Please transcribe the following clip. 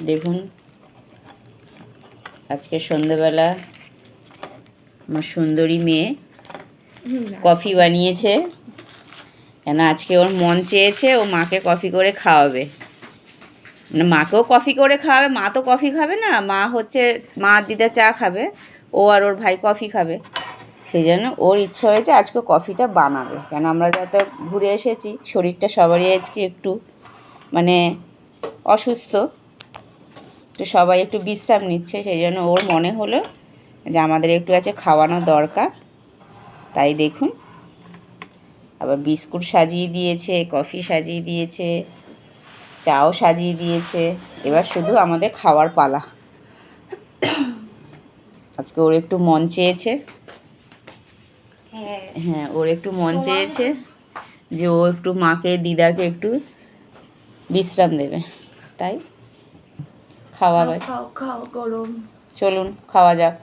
দেখুন আজকে সন্ধ্যেবেলা আমার সুন্দরী মেয়ে কফি বানিয়েছে, কেন আজকে ওর মন চেয়েছে ও মাকে কফি করে খাওয়াবে। মানে মাকেও কফি করে খাওয়াবে, মা তো কফি খাবে না, মা হচ্ছে মা দিদা চা খাবে, ও আর ওর ভাই কফি খাবে। সেই জন্য ওর ইচ্ছা হয়েছে আজকে কফিটা বানাবে, কেন আমরা যত ঘুরে এসেছি শরীরটা সবারই আজকে একটু মানে অসুস্থ, তো সবাই একটু বিশ্রাম নিচ্ছে। সেই জন্য ওর মনে হলো যে আমাদের একটু আছে খাওয়ানো দরকার। তাই দেখুন আবার বিস্কুট সাজিয়ে দিয়েছে, কফি সাজিয়ে দিয়েছে, চাও সাজিয়ে দিয়েছে। এবার শুধু আমাদের খাওয়ার পালা। আজকে ওর একটু মন চেয়েছে, হ্যাঁ ওর একটু মন চেয়েছে যে ও একটু মাকে দিদাকে একটু বিশ্রাম দেবে, তাই খাওয়াবে। খাও গরম। চলুন খাওয়া যাক।